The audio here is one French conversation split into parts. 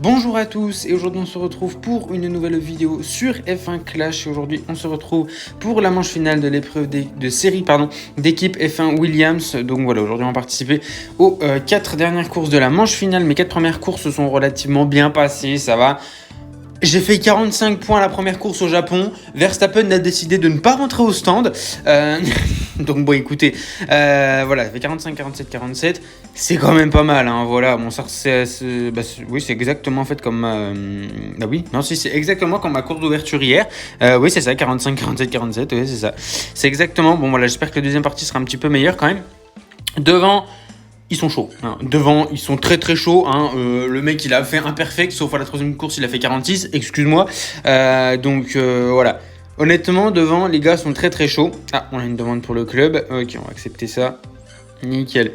Bonjour à tous et aujourd'hui on se retrouve pour une nouvelle vidéo sur F1 Clash et aujourd'hui on se retrouve pour la manche finale de l'épreuve de série d'équipe F1 Williams. Donc voilà, aujourd'hui on va participer aux 4 dernières courses de la manche finale. Mes 4 premières courses se sont relativement bien passées, ça va. J'ai fait 45 points à la première course au Japon. Verstappen a décidé de ne pas rentrer au stand. Donc bon, écoutez, voilà, ça fait 45, 47, 47. C'est quand même pas mal, hein, voilà. Bon, ça, oui, c'est exactement en fait comme... oui, non, si, c'est exactement comme ma course d'ouverture hier. Oui, c'est ça, 45, 47, 47, oui, c'est ça. C'est exactement... Bon, voilà, j'espère que la deuxième partie sera un petit peu meilleure quand même. Devant... Ils sont chauds. Hein. Devant, ils sont très très chauds. Hein. Le mec, il a fait imperfect, sauf à la troisième course, il a fait 46. Excuse-moi. Donc voilà. Honnêtement, devant, les gars sont très très chauds. Ah, on a une demande pour le club. Ok, on va accepter ça. Nickel.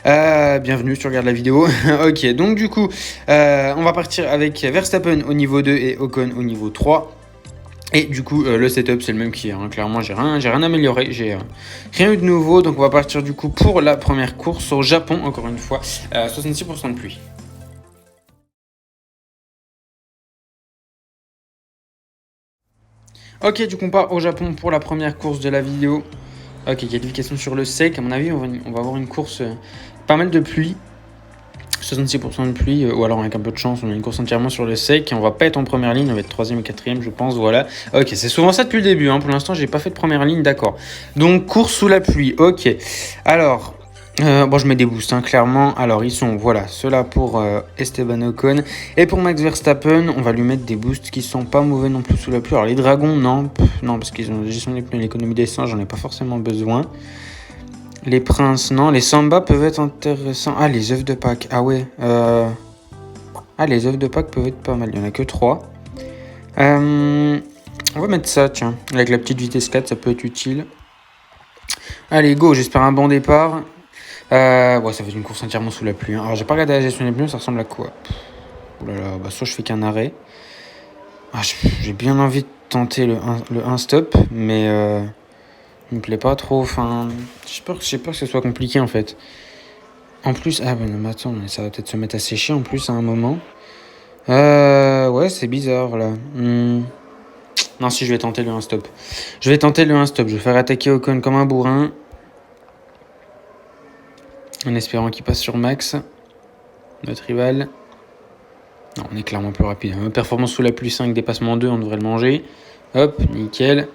Bienvenue si tu regardes la vidéo. Ok, donc du coup, on va partir avec Verstappen au niveau 2 et Ocon au niveau 3. Et du coup, le setup, c'est le même qu'hier. Hein. Clairement, j'ai rien amélioré. J'ai rien eu de nouveau. Donc, on va partir du coup pour la première course au Japon, encore une fois. 66% de pluie. Ok, du coup, on part au Japon pour la première course de la vidéo. Ok, qualification sur le sec. À mon avis, on va avoir une course pas mal de pluie. 66% de pluie, ou alors avec un peu de chance, on a une course entièrement sur le sec et on va pas être en première ligne, on va être 3ème et 4ème, je pense, voilà. Ok, c'est souvent ça depuis le début, hein. Pour l'instant, j'ai pas fait de première ligne, d'accord. Donc, course sous la pluie, ok. Alors, bon, je mets des boosts, hein, clairement. Alors, ils sont, voilà, ceux-là pour Esteban Ocon. Et pour Max Verstappen, on va lui mettre des boosts qui sont pas mauvais non plus sous la pluie. Alors, les dragons, non, non, parce qu'ils ont la gestion des pneus, l'économie d'essence, j'en ai pas forcément besoin. Les princes, non. Les samba peuvent être intéressants. Ah, les œufs de Pâques. Ah ouais. Ah, les œufs de Pâques peuvent être pas mal. Il n'y en a que 3. On va mettre ça, tiens. Avec la petite vitesse 4, ça peut être utile. Allez, go. J'espère un bon départ. Ouais, ça fait une course entièrement sous la pluie. Hein. Alors, j'ai pas regardé la gestion des pneus. Ça ressemble à quoi? Oh là là. Bah, soit je fais qu'un arrêt. Ah, j'ai bien envie de tenter le 1-stop. Mais... il me plaît pas trop, enfin... J'ai peur que ce soit compliqué, en fait. En plus... Ah, ben non, mais attends, ça va peut-être se mettre à sécher, en plus, à un moment. Ouais, c'est bizarre, là. Non, si, je vais tenter le 1-stop. Je vais tenter le 1-stop. Je vais faire attaquer Ocon comme un bourrin. En espérant qu'il passe sur Max. Notre rival. Non, on est clairement plus rapide. Performance sous la pluie 5, dépassement 2, on devrait le manger. Hop, nickel.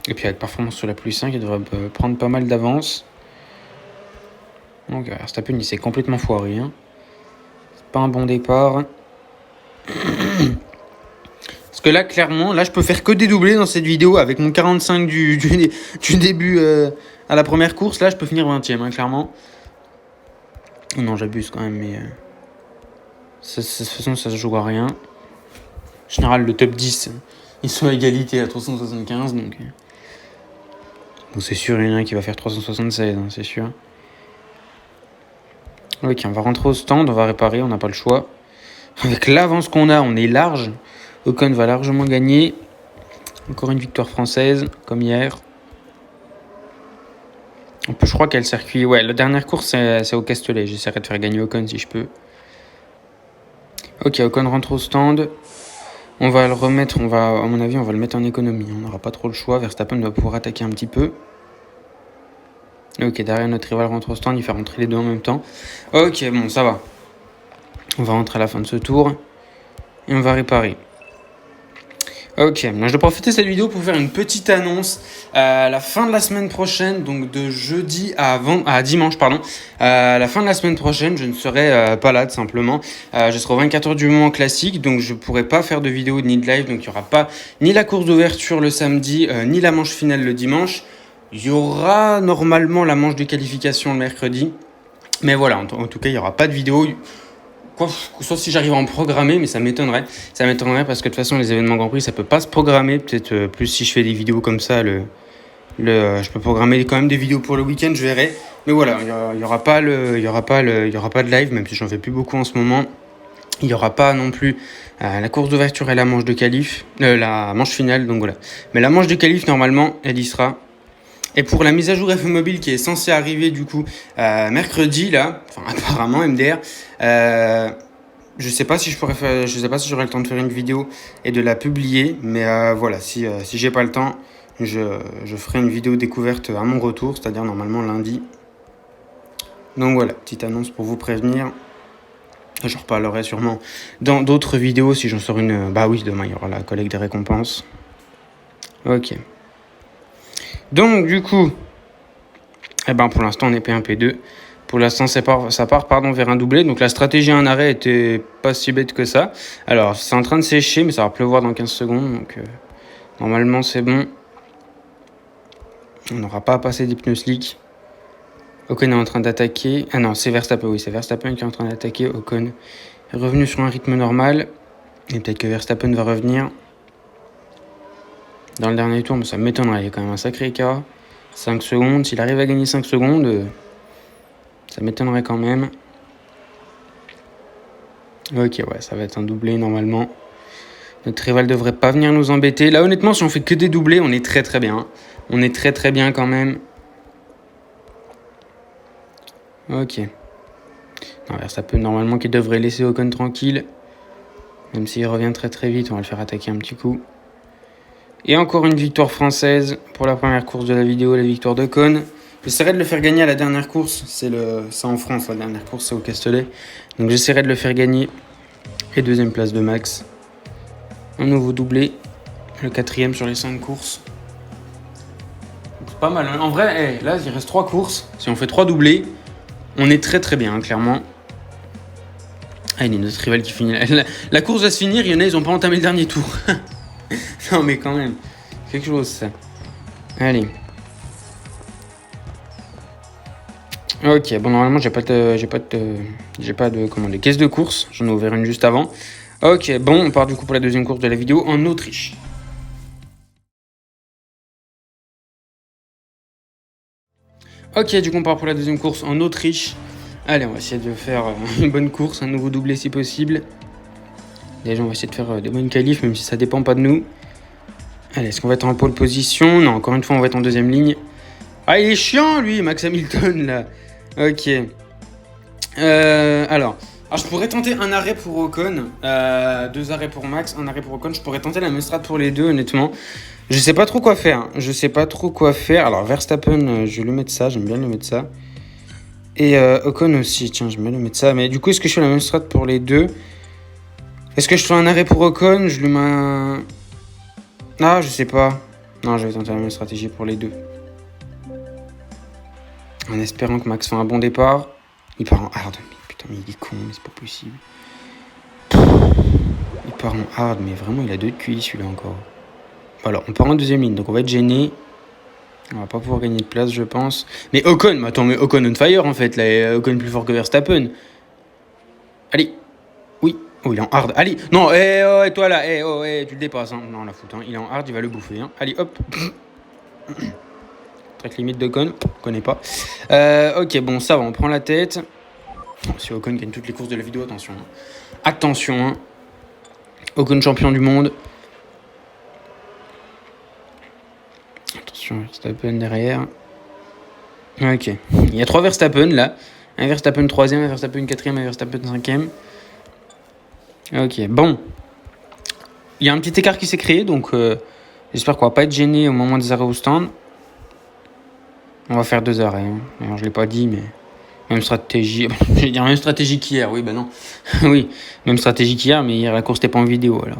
Et puis avec performance sur la pluie 5, il devrait prendre pas mal d'avance. Donc Verstappen, il s'est complètement foiré. Hein. C'est pas un bon départ. Parce que là, clairement, là, je peux faire que des doublés dans cette vidéo. Avec mon 45 du début à la première course, là, je peux finir 20ème, hein, clairement. Oh non, j'abuse quand même, mais... de toute façon, ça se joue à rien. En général, le top 10, ils sont à égalité à 375, donc... Bon, c'est sûr, il y en a un qui va faire 376, hein, c'est sûr. Ok, on va rentrer au stand, on va réparer, on n'a pas le choix. Avec l'avance qu'on a, on est large. Ocon va largement gagner. Encore une victoire française, comme hier. Je crois qu'il y a le circuit. Ouais, la dernière course, c'est au Castellet. J'essaierai de faire gagner Ocon si je peux. Ok, Ocon rentre au stand. On va le remettre, à mon avis, on va le mettre en économie. On n'aura pas trop le choix. Verstappen va pouvoir attaquer un petit peu. Ok, derrière notre rival rentre au stand, il fait rentrer les deux en même temps. Ok, bon, ça va. On va rentrer à la fin de ce tour. Et on va réparer. Ok, moi je vais profiter de cette vidéo pour faire une petite annonce. La fin de la semaine prochaine, donc de jeudi à dimanche, pardon. La fin de la semaine prochaine, je ne serai pas là, tout simplement. Je serai au 24 heures du Mans classique, donc je pourrai pas faire de vidéo ni de live. Donc il n'y aura pas ni la course d'ouverture le samedi, ni la manche finale le dimanche. Il y aura normalement la manche de qualification le mercredi. Mais voilà, en tout cas, il n'y aura pas de vidéo. Sauf si j'arrive à en programmer, mais ça m'étonnerait. Ça m'étonnerait parce que de toute façon, les événements Grand Prix, ça peut pas se programmer. Peut-être plus si je fais des vidéos comme ça. Je peux programmer quand même des vidéos pour le week-end, je verrai. Mais voilà, il y aura pas de live, même si j'en fais plus beaucoup en ce moment. Il n'y aura pas non plus la course d'ouverture et la manche de qualif, la manche finale, donc voilà. Mais la manche de qualif, normalement, elle y sera. Et pour la mise à jour F1 Mobile qui est censée arriver du coup mercredi là, enfin apparemment MDR, Je sais pas si je sais pas si j'aurai le temps de faire une vidéo et de la publier, mais voilà, si j'ai pas le temps, je ferai une vidéo découverte à mon retour, c'est-à-dire normalement lundi. Donc voilà, petite annonce pour vous prévenir. Je reparlerai sûrement dans d'autres vidéos si j'en sors une. Bah oui, demain il y aura la collecte des récompenses. Ok. Donc du coup, eh ben pour l'instant on est P1, P2. Pour l'instant ça part vers un doublé. Donc la stratégie à un arrêt était pas si bête que ça. Alors c'est en train de sécher mais ça va pleuvoir dans 15 secondes. Donc normalement c'est bon. On n'aura pas à passer des pneus slick. Ocon est en train d'attaquer. Ah non, c'est Verstappen, oui, c'est Verstappen qui est en train d'attaquer. Ocon est revenu sur un rythme normal. Et peut-être que Verstappen va revenir dans le dernier tour, mais ça m'étonnerait. Il y a quand même un sacré écart. 5 secondes. S'il arrive à gagner 5 secondes, ça m'étonnerait quand même. Ok, ouais, ça va être un doublé normalement. Notre rival devrait pas venir nous embêter. Là, honnêtement, si on fait que des doublés, on est très très bien. On est très très bien quand même. Ok. Non, Verstappen, normalement, qui devrait laisser Ocon tranquille. Même s'il revient très très vite, on va le faire attaquer un petit coup. Et encore une victoire française pour la première course de la vidéo, la victoire d'Ocon. J'essaierai de le faire gagner à la dernière course. C'est en France, la dernière course, c'est au Castellet. Donc j'essaierai de le faire gagner. Et deuxième place de Max. Un nouveau doublé. Le 4e sur les 5 courses. C'est pas mal. Hein. En vrai, là, il reste 3 courses. Si on fait 3 doublés, on est très très bien, hein, clairement. Ah, il y a notre rival qui finit. La course va se finir, il y en a, ils ont pas entamé le dernier tour. Non, mais quand même. Quelque chose, ça. Allez. Ok, bon, normalement, j'ai pas de caisse de course. J'en ai ouvert une juste avant. Ok, bon, on part du coup pour la deuxième course de la vidéo en Autriche. Ok, du coup, on part pour la deuxième course en Autriche. Allez, on va essayer de faire une bonne course, un nouveau doublé si possible. Déjà, on va essayer de faire des bonnes qualifs, même si ça dépend pas de nous. Allez, est-ce qu'on va être en pole position? Non, encore une fois, on va être en deuxième ligne. Ah, il est chiant, lui, Max Hamilton, là. Ok. Alors, je pourrais tenter un arrêt pour Ocon. 2 arrêts pour Max, un arrêt pour Ocon. Je pourrais tenter la même strat pour les deux, honnêtement. Je sais pas trop quoi faire. Alors, Verstappen, je vais lui mettre ça. J'aime bien lui mettre ça. Et Ocon aussi. Tiens, je vais lui mettre ça. Mais du coup, est-ce que je fais la même strat pour les deux? Est-ce que je fais un arrêt pour Ocon? Je lui mets un... Ah, je sais pas. Non, je vais tenter la même stratégie pour les deux. En espérant que Max fait un bon départ. Il part en hard. Mais putain, mais il est con, mais c'est pas possible. Il part en hard, mais vraiment, il a 2 de QI celui-là encore. Voilà, on part en deuxième ligne, donc on va être gêné. On va pas pouvoir gagner de place, je pense. Mais Ocon, mais Ocon on fire en fait. Là, Ocon plus fort que Verstappen. Allez. Oui. Oh, il est en hard. Allez. Non, et toi là, tu le dépasses. Hein. Non, la fout. Hein. Il est en hard, il va le bouffer. Hein. Allez, hop. Track limite d'Ocon. Connais pas. Ok, bon, ça va, on prend la tête. Bon, si Ocon gagne toutes les courses de la vidéo, attention. Hein. Attention. Hein. Ocon champion du monde. Attention, Verstappen derrière. Ok. Il y a 3 Verstappen là. Un Verstappen 3e, un Verstappen 4e, un Verstappen 5e. Ok, bon. Il y a un petit écart qui s'est créé, donc j'espère qu'on va pas être gêné au moment des arrêts au stand. On va faire 2 arrêts. Hein. Alors, je l'ai pas dit, mais même stratégie. Je vais dire même stratégie qu'hier. Oui, bah non. Oui, même stratégie qu'hier, mais hier la course n'était pas en vidéo alors.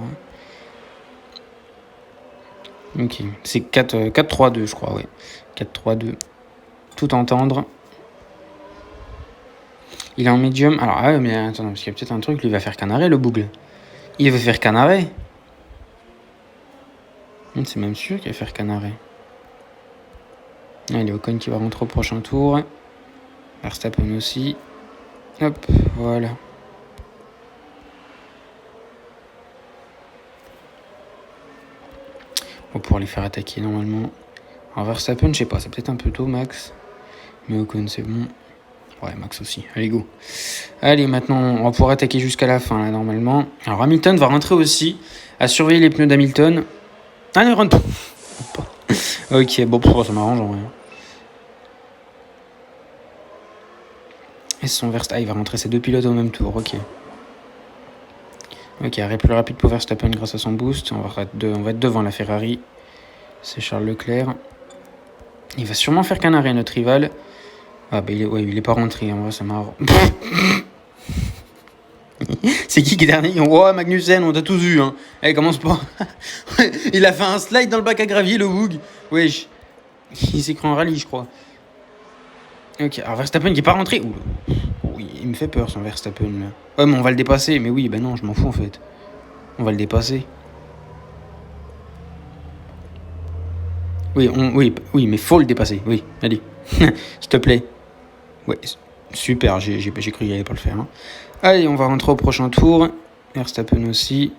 Ok, c'est 4-3-2, je crois, oui. 4-3-2. Tout entendre. Il est en médium. Alors, ah ouais, mais attends, parce qu'il y a peut-être un truc, lui, il va faire qu'un arrêt, le bougle. Il va faire qu'un arrêt. C'est même sûr qu'il va faire qu'un arrêt. Allez, Ocon qui va rentrer au prochain tour. Verstappen aussi. Hop, voilà. On va pouvoir les faire attaquer normalement. Alors, Verstappen, je sais pas, c'est peut-être un peu tôt, Max. Mais Ocon, c'est bon. Ouais, Max aussi. Allez, go. Allez, maintenant, on va pouvoir attaquer jusqu'à la fin, là, normalement. Alors, Hamilton va rentrer aussi à surveiller les pneus d'Hamilton. Ah, non, il rentre pas. Ok, bon, ça m'arrange en vrai. Et son Verstappen, il va rentrer ces 2 pilotes au même tour, ok. Ok, arrêt plus rapide pour Verstappen grâce à son boost. On va être devant la Ferrari. C'est Charles Leclerc. Il va sûrement faire qu'un arrêt, notre rival. Ah bah il est pas rentré, en vrai ça m'a... C'est qui est dernier? Oh, Magnussen, on t'a tous vu, hein. Allez, commence pas. Il a fait un slide dans le bac à gravier, le Woog. Wesh. Il s'est cru en rallye, je crois. Ok, alors Verstappen qui est pas rentré. Ouh. Oui, il me fait peur, son Verstappen, là. Ouais, mais on va le dépasser. Mais oui, ben non, je m'en fous, en fait. On va le dépasser. Oui, mais faut le dépasser. Oui, allez. S'il te plaît. Ouais, super, j'ai cru qu'il allait pas le faire. Hein. Allez, on va rentrer au prochain tour. Verstappen aussi.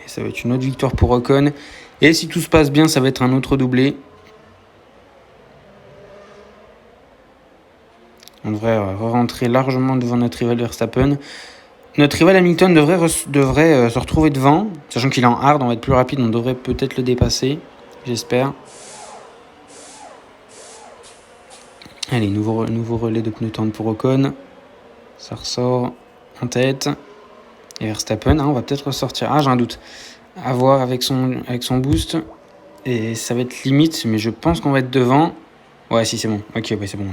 Et ça va être une autre victoire pour Ocon. Et si tout se passe bien, ça va être un autre doublé. On devrait rentrer largement devant notre rival Verstappen. Notre rival Hamilton devrait se retrouver devant. Sachant qu'il est en hard, on va être plus rapide. On devrait peut-être le dépasser. J'espère. Allez, nouveau relais de pneus tendres pour Ocon. Ça ressort en tête. Et Verstappen, on va peut-être ressortir. Ah, j'ai un doute. À voir avec son boost. Et ça va être limite, mais je pense qu'on va être devant. Ouais, si, c'est bon. Ok, ouais, c'est bon.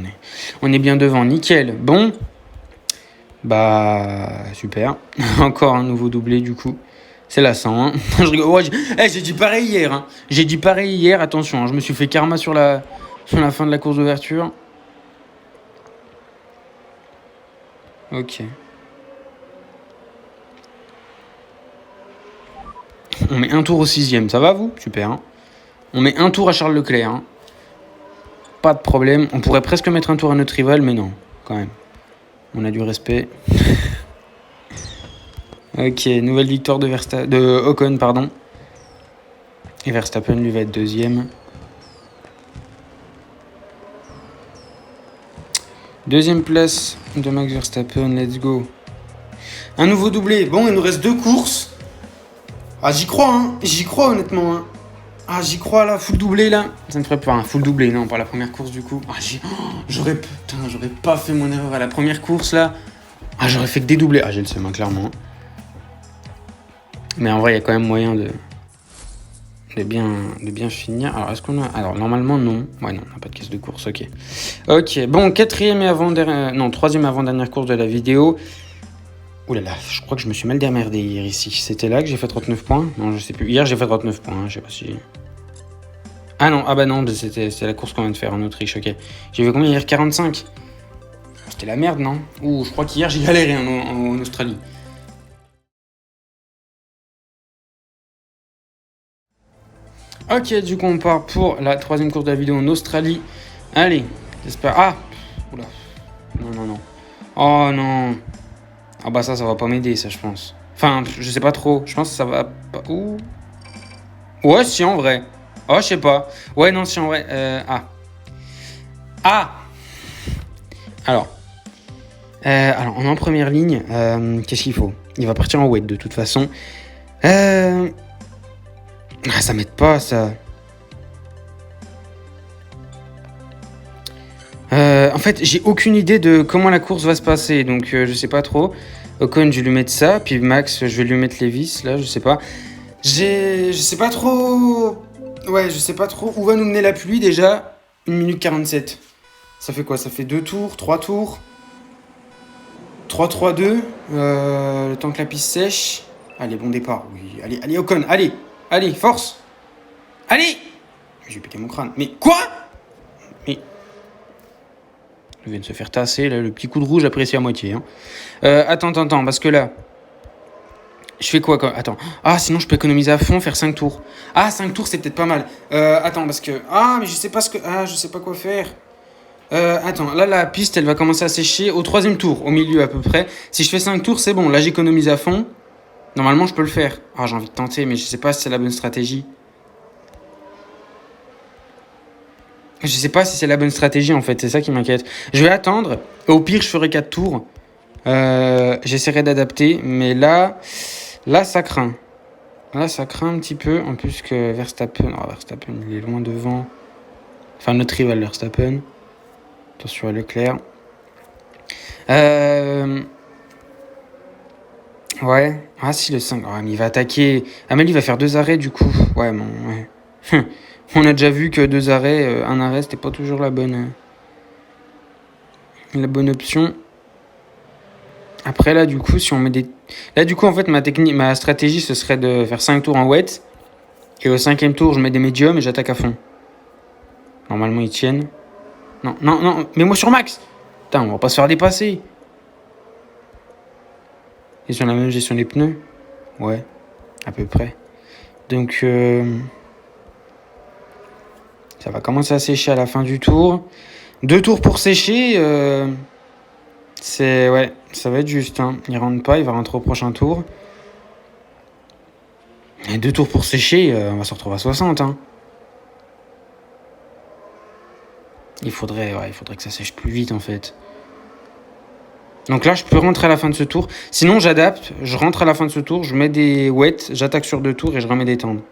On est bien devant. Nickel. Bon. Bah, super. Encore un nouveau doublé, du coup. C'est lassant, hein. Je rigole. Ouais, j'ai dit pareil hier. Hein. J'ai dit pareil hier. Attention, hein, je me suis fait karma sur la fin de la course d'ouverture. Ok. On met un tour au 6ème, ça va vous? Super. Hein. On met un tour à Charles Leclerc. Hein. Pas de problème. On pourrait presque mettre un tour à notre rival, mais non, quand même. On a du respect. Ok, nouvelle victoire de Ocon, pardon. Et Verstappen lui va être deuxième. Deuxième place de Max Verstappen, let's go. Un nouveau doublé. Bon, il nous reste 2 courses. Ah, j'y crois, hein. J'y crois, honnêtement, hein. Ah, j'y crois, là, full doublé, là. Ça me ferait peur, un full doublé, non, pas la première course, du coup. Ah, j'aurais pas fait mon erreur à la première course, là. Ah, j'aurais fait que des doublés. Ah, j'ai le seum, hein, clairement. Mais en vrai, il y a quand même moyen de bien finir. Alors, est-ce qu'on a... Alors, normalement, non. Ouais, non, on n'a pas de caisse de course, ok. Ok, bon, troisième avant-dernière course de la vidéo. Ouh là là, je crois que je me suis mal démerdé hier ici. C'était là que j'ai fait 39 points? Non, je sais plus. Hier, j'ai fait 39 points, hein, je sais pas si... Ah non, c'était la course qu'on vient de faire en Autriche, ok. J'ai fait combien hier? 45? C'était la merde, non? Ouh, je crois qu'hier, j'ai galéré en Australie. Ok, du coup, on part pour la troisième course de la vidéo en Australie. Allez, j'espère... Ah! Oula. Non. Oh non. Ah bah ça va pas m'aider, ça, je pense. Enfin, je sais pas trop. Je pense que ça va pas... Ouh. Ouais, si, en vrai. Oh, je sais pas. Ouais, non, si, en vrai. Alors, on est en première ligne. Qu'est-ce qu'il faut? Il va partir en wet, de toute façon. Ah, ça m'aide pas, ça. En fait, j'ai aucune idée de comment la course va se passer, donc je sais pas trop. Ocon, je vais lui mettre ça, puis Max, je vais lui mettre les vis, là, je sais pas. Je sais pas trop... Ouais, je sais pas trop où va nous mener la pluie, déjà. 1 minute 47. Ça fait quoi? Ça fait 2 tours, 3 tours. 3-3-2. Le temps que la piste sèche. Allez, bon départ. Oui, allez, Ocon, allez, force. Allez! J'ai pété mon crâne. Mais quoi? Mais... Je viens de se faire tasser, là, le petit coup de rouge apprécié à moitié. Hein. Attends, parce que là... Je fais quoi quand... Attends. Ah, sinon je peux économiser à fond, faire 5 tours. Ah, 5 tours, c'est peut-être pas mal. Attends, parce que... Ah, mais je sais pas quoi faire. Attends, là, la piste, elle va commencer à sécher au 3ème tour, au milieu à peu près. Si je fais 5 tours, c'est bon. Là, j'économise à fond. Normalement, je peux le faire. Ah, j'ai envie de tenter, mais je sais pas si c'est la bonne stratégie. Je sais pas si c'est la bonne stratégie, en fait. C'est ça qui m'inquiète. Je vais attendre. Au pire, je ferai 4 tours. J'essaierai d'adapter. Mais là, ça craint. Là, ça craint un petit peu. En plus que Verstappen... Oh, Verstappen, il est loin devant. Enfin, notre rival, Verstappen. Attention à Leclerc. Ouais. Ah si, le 5. Ah, mais il va attaquer. Ah, mais lui, il va faire 2 arrêts, du coup. Ouais, bon, ouais. On a déjà vu que 2 arrêts, un arrêt, c'était pas toujours la bonne option. Après, là, du coup, si on met des... Là, du coup, en fait, ma stratégie, ce serait de faire 5 tours en wet. Et au 5e tour, je mets des médiums et j'attaque à fond. Normalement, ils tiennent. Non, non, non, mets-moi sur max. Putain, on va pas se faire dépasser. Ils ont la même gestion des pneus. Ouais, à peu près. Donc, ça va commencer à sécher à la fin du tour. 2 tours pour sécher. Ouais, ça va être juste. Hein. Il rentre pas, il va rentrer au prochain tour. Et 2 tours pour sécher, on va se retrouver à 60. Hein. Il faudrait que ça sèche plus vite en fait. Donc là, je peux rentrer à la fin de ce tour. Sinon, j'adapte. Je rentre à la fin de ce tour, je mets des wets, j'attaque sur 2 tours et je remets des tendres.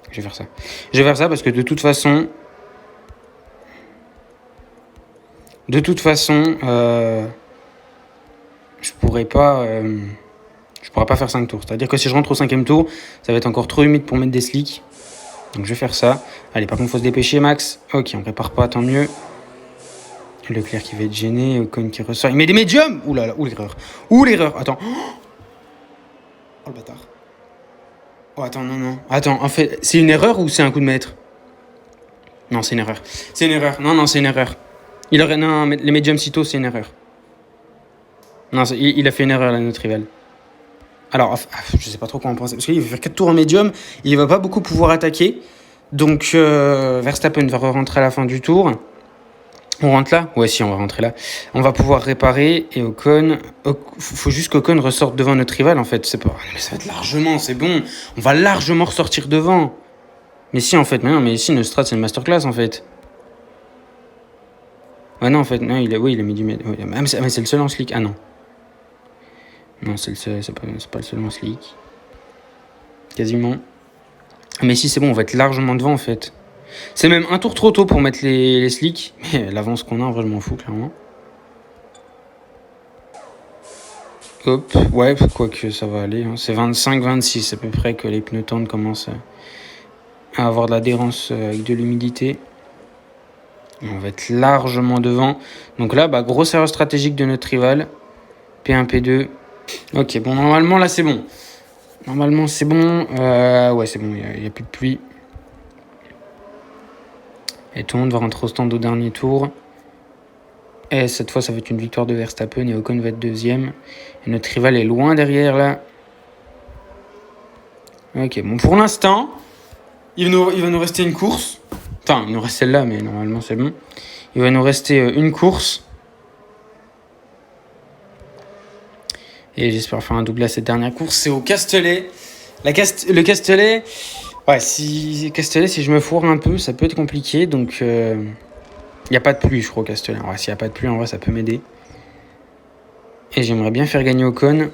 Je vais faire ça. Je vais faire ça parce que de toute façon, je pourrais pas faire 5 tours. C'est-à-dire que si je rentre au 5e tour, ça va être encore trop humide pour mettre des slicks. Donc je vais faire ça. Allez, par contre, faut se dépêcher, Max. Ok, on prépare pas, tant mieux. Leclerc qui va être gêné, Ocon qui ressort. Il met des médiums. Ouh là là, ouh l'erreur. Ouh l'erreur. Attends. Oh le bâtard. Oh attends, non, non. Attends, en fait, c'est une erreur ou c'est un coup de maître? Non, c'est une erreur. C'est une erreur. Non, non, c'est une erreur. Non, les médiums sitôt, c'est une erreur. Non, il a fait une erreur là, notre rival. Alors, je sais pas trop quoi en penser. Parce qu'il va faire 4 tours en médium. Il va pas beaucoup pouvoir attaquer. Donc, Verstappen va rentrer à la fin du tour. On rentre là? Ouais, si, on va rentrer là. On va pouvoir réparer. Et Ocon... Faut juste qu'Ocon ressorte devant notre rival, en fait. C'est pas... Mais ça va être largement, c'est bon. On va largement ressortir devant. Mais si, en fait. Mais ici, notre strat, c'est une masterclass, en fait. Ouais, non, en fait. Non, il a mis du... Ouais, mais c'est le seul en slick. Ah, non. Non, c'est pas le seul en slick. Quasiment. Mais si, c'est bon, on va être largement devant, en fait. C'est même un tour trop tôt pour mettre les slicks. Mais l'avance qu'on a, en vrai, je m'en fous, clairement. Hop, ouais, quoique ça va aller. Hein. C'est 25-26 à peu près que les pneus tendres commencent à avoir de l'adhérence avec de l'humidité. On va être largement devant. Donc là, grosse erreur stratégique de notre rival. P1, P2. Ok, bon, normalement, là, c'est bon. Normalement, c'est bon. Ouais, c'est bon, il n'y a plus de pluie. Et tout le monde va rentrer au stand au dernier tour. Et cette fois, ça va être une victoire de Verstappen et Ocon va être deuxième. Et notre rival est loin derrière, là. Ok, bon, pour l'instant, il va nous rester une course. Enfin, il nous reste celle-là, mais normalement, c'est bon. Il va nous rester une course. Et j'espère faire un doublé à cette dernière course. C'est au Castellet. Le Castellet... Ouais, Castellet, si je me foire un peu, ça peut être compliqué. Donc, il n'y a pas de pluie, je crois, au Castellet. Ouais, s'il n'y a pas de pluie, en vrai, ça peut m'aider. Et j'aimerais bien faire gagner Ocon.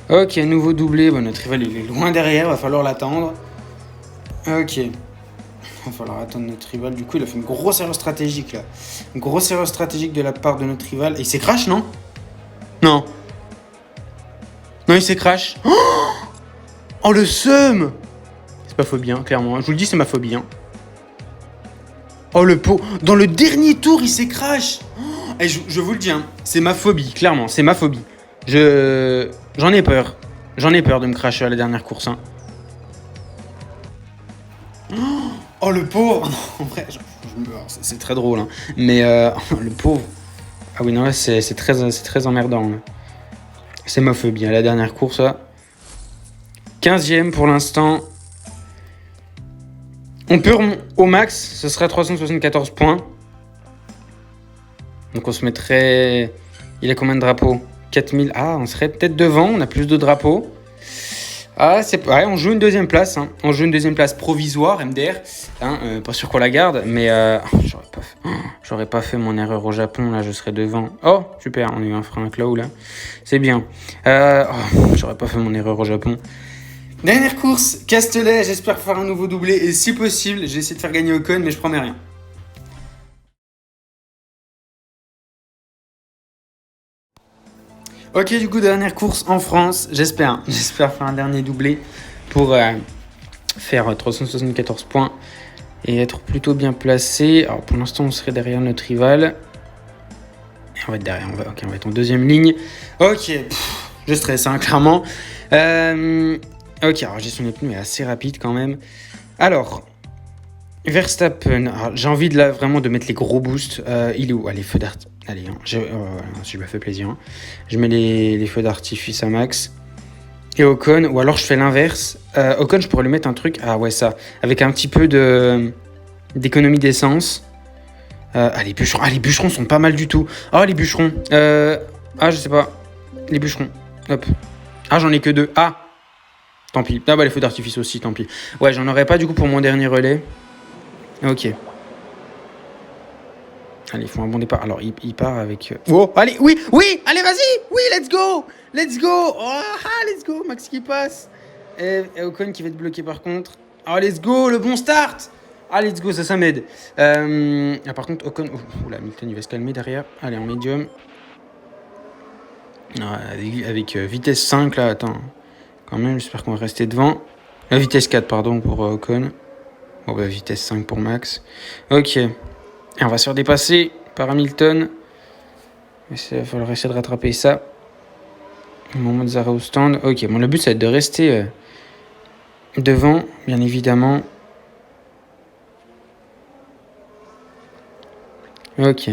Ok, nouveau doublé. Bon, notre rival, il est loin derrière. Va falloir l'attendre. Ok. Va falloir attendre notre rival. Du coup, il a fait une grosse erreur stratégique, là. Une grosse erreur stratégique de la part de notre rival. Et il s'est crash, non? Non. Non, il s'est crash. Oh, le seum! C'est pas phobie, hein, clairement. Je vous le dis, c'est ma phobie. Hein. Oh, le pot. Dans le dernier tour, il s'est crash. Et je vous le dis, hein, c'est ma phobie, clairement. C'est ma phobie. J'en ai peur. J'en ai peur de me crasher à la dernière course. Hein. Oh, le pauvre. Non, en vrai, c'est très drôle. Hein. Mais le pauvre. Ah oui, non, là, c'est très emmerdant. Là. C'est ma phobie. À la dernière course, là. 15e pour l'instant. On peut au max, ce serait 374 points. Donc on se mettrait... Il a combien de drapeaux? 4000. Ah, on serait peut-être devant, on a plus de drapeaux. Ah, ouais, on joue une deuxième place. Hein. On joue une deuxième place provisoire, MDR. Hein, pas sûr qu'on la garde, mais j'aurais pas fait mon erreur au Japon. Là, je serais devant. Oh, super, on a eu un frein cloud là. C'est bien. J'aurais pas fait mon erreur au Japon. Dernière course, Castellet. J'espère faire un nouveau doublé. Et si possible, j'ai essayé de faire gagner Ocon, mais je promets rien. Ok, du coup, dernière course en France. J'espère faire un dernier doublé pour faire 374 points et être plutôt bien placé. Alors, pour l'instant, on serait derrière notre rival. Et on va être derrière, on va être en deuxième ligne. Ok, je stresse, hein, clairement. Ok, alors gestion des pneus est assez rapide quand même. Alors, Verstappen, j'ai envie vraiment de mettre les gros boosts. Il est où? Allez, feux d'artifice. Allez, hein, je me fais plaisir. Hein. Je mets les feux d'artifice à max. Et Ocon, ou alors je fais l'inverse. Ocon, je pourrais lui mettre un truc. Ah ouais, ça. Avec un petit peu d'économie d'essence. Les bûcherons sont pas mal du tout. Les bûcherons. Je sais pas. Les bûcherons. Hop. J'en ai que 2. Tant pis. Les feux d'artifice aussi, tant pis. Ouais, j'en aurais pas du coup pour mon dernier relais. Ok. Allez, il faut un bon départ. Alors, il part avec... Oh, allez, oui, allez, vas-y. Oui, let's go. Let's go. Max qui passe. Et Ocon qui va être bloqué par contre. Let's go, le bon start. Let's go, ça m'aide. Par contre, Ocon... Hamilton, il va se calmer derrière. Allez, en médium. Avec vitesse 5, là, attends. Quand même, j'espère qu'on va rester devant. Vitesse 4, pardon, pour Ocon. Vitesse 5 pour Max. Ok. Et on va se faire dépasser par Hamilton. Il va falloir essayer de rattraper ça. Au moment des arrêts au stand. Ok, le but, ça va être de rester devant, bien évidemment. Ok.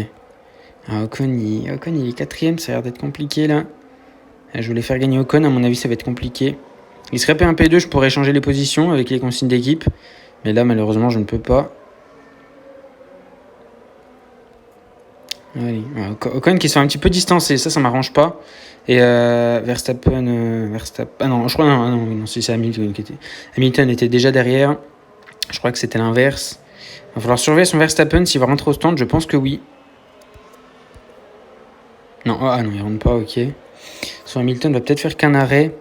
Ocon, il est 4ème, ça a l'air d'être compliqué, là. Je voulais faire gagner Ocon, à mon avis, ça va être compliqué. Il serait P1, P2, je pourrais changer les positions avec les consignes d'équipe. Mais là, malheureusement, je ne peux pas. Allez. Ocon qui se fait un petit peu distancé, ça m'arrange pas. Et Verstappen... non, je crois... Non, c'est Hamilton qui était... Hamilton était déjà derrière. Je crois que c'était l'inverse. Il va falloir surveiller son Verstappen s'il va rentrer au stand, je pense que oui. Non, il rentre pas, ok. Son Hamilton va peut-être faire qu'un arrêt.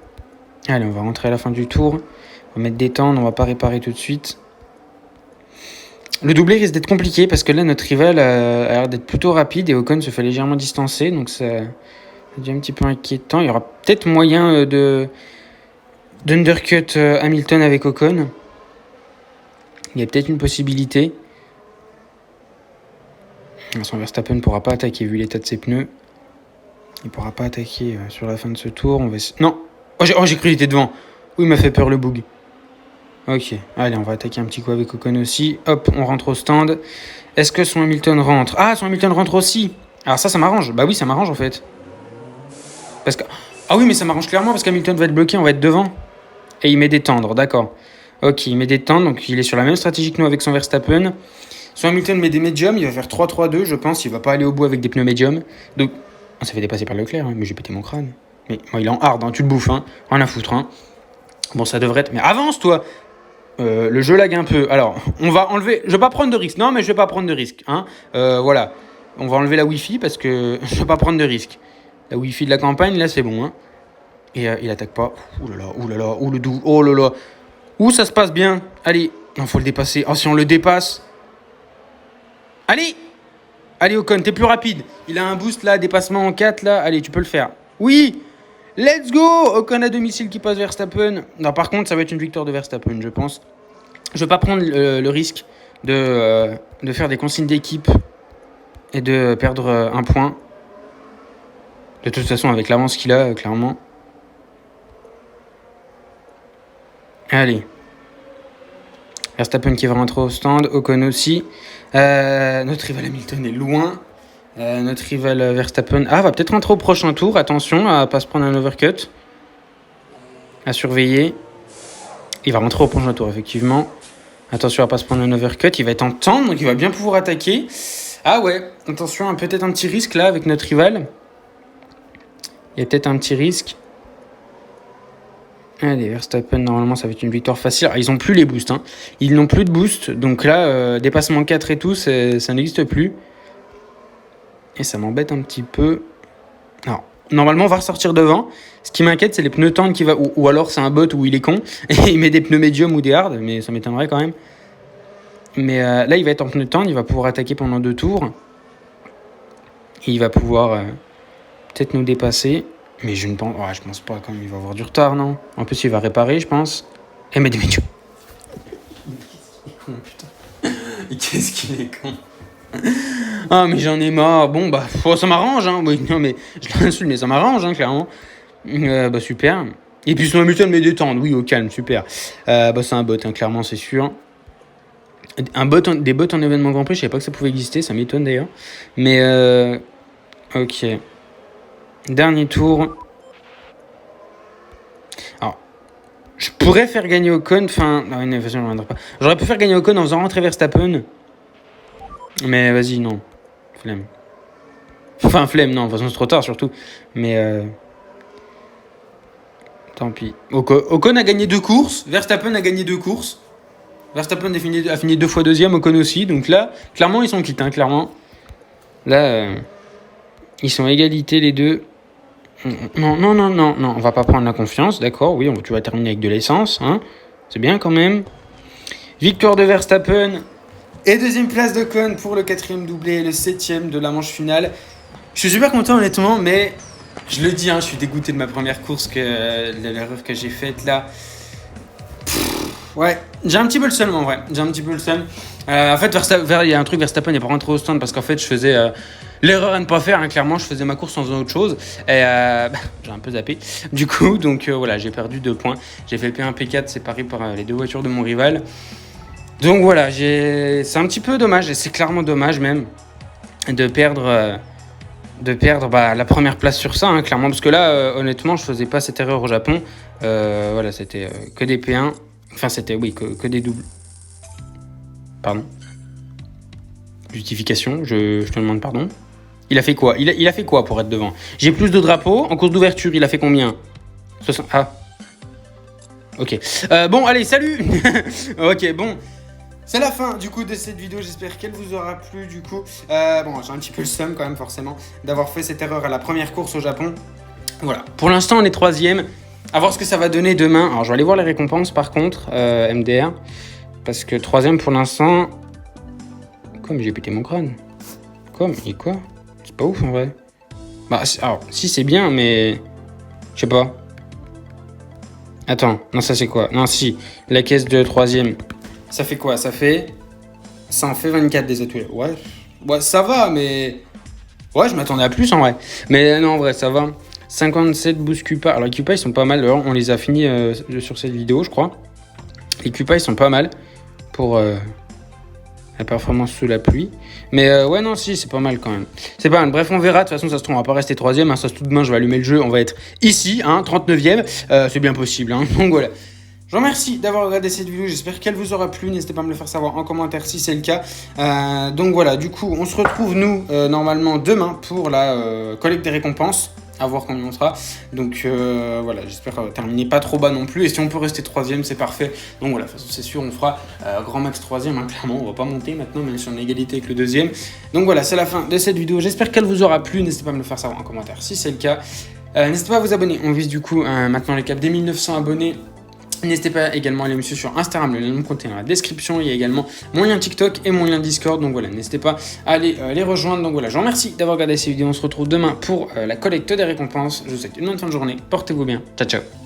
Allez, on va rentrer à la fin du tour. On va mettre des temps, on va pas réparer tout de suite. Le doublé risque d'être compliqué parce que là, notre rival a l'air d'être plutôt rapide et Ocon se fait légèrement distancer. Donc ça devient un petit peu inquiétant. Il y aura peut-être moyen d'undercut Hamilton avec Ocon. Il y a peut-être une possibilité. Son Verstappen ne pourra pas attaquer vu l'état de ses pneus. Il ne pourra pas attaquer sur la fin de ce tour. Non. J'ai cru qu'il était devant. Oui, il m'a fait peur le bug. Ok, allez, on va attaquer un petit coup avec Ocon aussi. Hop, on rentre au stand. Est-ce que son Hamilton rentre? Son Hamilton rentre aussi. Alors ça m'arrange. Bah oui, ça m'arrange en fait. Parce que... oui, mais ça m'arrange clairement parce qu'Hamilton va être bloqué, on va être devant. Et il met des tendres, d'accord. Ok, il met des tendres, donc il est sur la même stratégie que nous avec son Verstappen. Son Hamilton met des médiums, il va faire 3-3-2, je pense. Il va pas aller au bout avec des pneus médiums. Donc, on s'est fait dépasser par Leclerc, mais j'ai pété mon crâne. Mais moi, il est en hard, tu le bouffes, rien à foutre. Bon, ça devrait être... Mais avance, toi. Le jeu lag un peu. Alors, on va enlever... Je vais pas prendre de risque. Non, mais je vais pas prendre de risque. Voilà. On va enlever la Wi-Fi parce que je vais pas prendre de risque. La Wi-Fi de la campagne, là, c'est bon. Et il attaque pas. Ouh là là, le doux. Oh là là. Ouh, ça se passe bien. Allez. Non, faut le dépasser. Si on le dépasse... Allez, Ocon, t'es plus rapide. Il a un boost, là, dépassement en 4, là. Allez, tu peux le faire. Oui. Let's go! Ocon à domicile qui passe Verstappen. Non, par contre, ça va être une victoire de Verstappen, je pense. Je ne vais pas prendre le risque de faire des consignes d'équipe et de perdre un point. De toute façon, avec l'avance qu'il a, clairement. Allez. Verstappen qui va rentrer au stand. Ocon aussi. Notre rival Hamilton est loin. Notre rival Verstappen va peut-être rentrer au prochain tour. Attention à ne pas se prendre un overcut. À surveiller. Il va rentrer au prochain tour, effectivement. Attention à ne pas se prendre un overcut. Il va être en temps, donc il va bien pouvoir attaquer. Attention, peut-être un petit risque là avec notre rival. Il y a peut-être un petit risque. Allez, Verstappen, normalement, ça va être une victoire facile. Ils n'ont plus les boosts. Ils n'ont plus de boost. Donc là, dépassement 4 et tout, ça n'existe plus. Et ça m'embête un petit peu. Alors, normalement, on va ressortir devant. Ce qui m'inquiète, c'est les pneus tendres qui va... Ou alors, c'est un bot où il est con. Et il met des pneus médiums ou des hard. Mais ça m'étonnerait quand même. Mais là, il va être en pneus tendres. Il va pouvoir attaquer pendant 2 tours. Et il va pouvoir peut-être nous dépasser. Mais je ne pense... Ouais, je pense pas quand même, il va avoir du retard, non? En plus, il va réparer, je pense. Eh, mais tu... Putain. Qu'est-ce qu'il est con. Ah, mais j'en ai marre. Bon, bah, ça m'arrange, hein. Oui, non, mais je l'insulte, mais ça m'arrange, hein, clairement. Bah, super. Et puis, son méthode de me détendre. Oui, au calme, super. Bah, c'est un bot, hein, clairement, c'est sûr. Des bots en événement Grand Prix, je savais pas que ça pouvait exister, ça m'étonne d'ailleurs. Mais, ok. Dernier tour. Alors, je pourrais faire gagner Ocon. Enfin, non, de toute façon, je ne reviendrai pas. J'aurais pu faire gagner Ocon en faisant rentrer Verstappen. Mais vas-y, non. Flemme. Enfin, flemme, non. De toute façon, c'est trop tard surtout. Mais tant pis. Ocon a gagné 2 courses. Verstappen a gagné 2 courses. Verstappen a fini 2 fois deuxième. Ocon aussi. Donc là, clairement, ils sont quittes. Hein, clairement. Là, ils sont à égalité les deux. Non, on va pas prendre la confiance, d'accord, oui, tu vas terminer avec de l'essence, hein, c'est bien quand même. Victoire de Verstappen et deuxième place d'Ocon pour le 4e doublé et le 7e de la manche finale. Je suis super content honnêtement, mais je le dis, hein, je suis dégoûté de ma première course, l'erreur que j'ai faite là. Ouais, j'ai un petit peu le seum en vrai, en fait, il y a un truc, Verstappen n'est pas rentré au stand parce qu'en fait, je faisais l'erreur à ne pas faire, hein, clairement, je faisais ma course en faisant autre chose et j'ai un peu zappé. Du coup, donc voilà, j'ai perdu 2 points. J'ai fait le P1, P4 séparés par les 2 voitures de mon rival. Donc voilà, c'est un petit peu dommage, et c'est clairement dommage même de perdre la première place sur ça, hein, clairement, parce que là, honnêtement, je faisais pas cette erreur au Japon. Voilà, c'était que des P1. Enfin, c'était, oui, que des doubles. Pardon. Justification, je te demande pardon. Il a fait quoi il a fait quoi pour être devant? J'ai plus de drapeaux. En course d'ouverture, il a fait combien? 60... Ah. Ok. Bon, allez, salut. Ok, bon. C'est la fin du coup de cette vidéo, j'espère qu'elle vous aura plu du coup. Bon, j'ai un petit peu le seum quand même forcément d'avoir fait cette erreur à la première course au Japon. Voilà, pour l'instant on est 3e. À voir ce que ça va donner demain. Alors je vais aller voir les récompenses par contre, MDR. Parce que 3e pour l'instant... Comme j'ai pété mon crâne. Comme, et quoi? C'est pas ouf en vrai. Bah, alors, si c'est bien, mais... Je sais pas. Attends, non ça c'est quoi? Non si, la caisse de 3e. Ça fait quoi? Ça en fait 24 des atouts. Ouais, ça va, mais... Ouais, je m'attendais à plus en vrai. Mais non, en vrai, ça va. 57 boost Cupa. Alors les Cupa, ils sont pas mal. D'ailleurs, on les a finis sur cette vidéo, je crois. Les Cupa, ils sont pas mal pour la performance sous la pluie. Mais ouais, non, si, c'est pas mal quand même. C'est pas mal. Bref, on verra. De toute façon, ça se trouve, on va pas rester 3e. Hein. Ça se trouve, demain, je vais allumer le jeu. On va être ici, hein, 39e. C'est bien possible. Hein. Donc voilà. Je vous remercie d'avoir regardé cette vidéo, j'espère qu'elle vous aura plu, n'hésitez pas à me le faire savoir en commentaire si c'est le cas. Donc voilà, du coup, on se retrouve nous, normalement demain pour la collecte des récompenses, à voir combien on sera. Donc voilà, j'espère terminer pas trop bas non plus, et si on peut rester 3e, c'est parfait. Donc voilà, de toute façon, c'est sûr, on fera grand max 3e, hein, clairement, on va pas monter maintenant, même si on est égalité avec le 2e. Donc voilà, c'est la fin de cette vidéo, j'espère qu'elle vous aura plu, n'hésitez pas à me le faire savoir en commentaire si c'est le cas. N'hésitez pas à vous abonner, on vise du coup maintenant les caps des 1900 abonnés. N'hésitez pas également à aller me suivre sur Instagram, le lien de mon compte est dans la description. Il y a également mon lien TikTok et mon lien Discord. Donc voilà, n'hésitez pas à aller les rejoindre. Donc voilà, je vous remercie d'avoir regardé ces vidéos. On se retrouve demain pour la collecte des récompenses. Je vous souhaite une bonne fin de journée. Portez-vous bien. Ciao, ciao.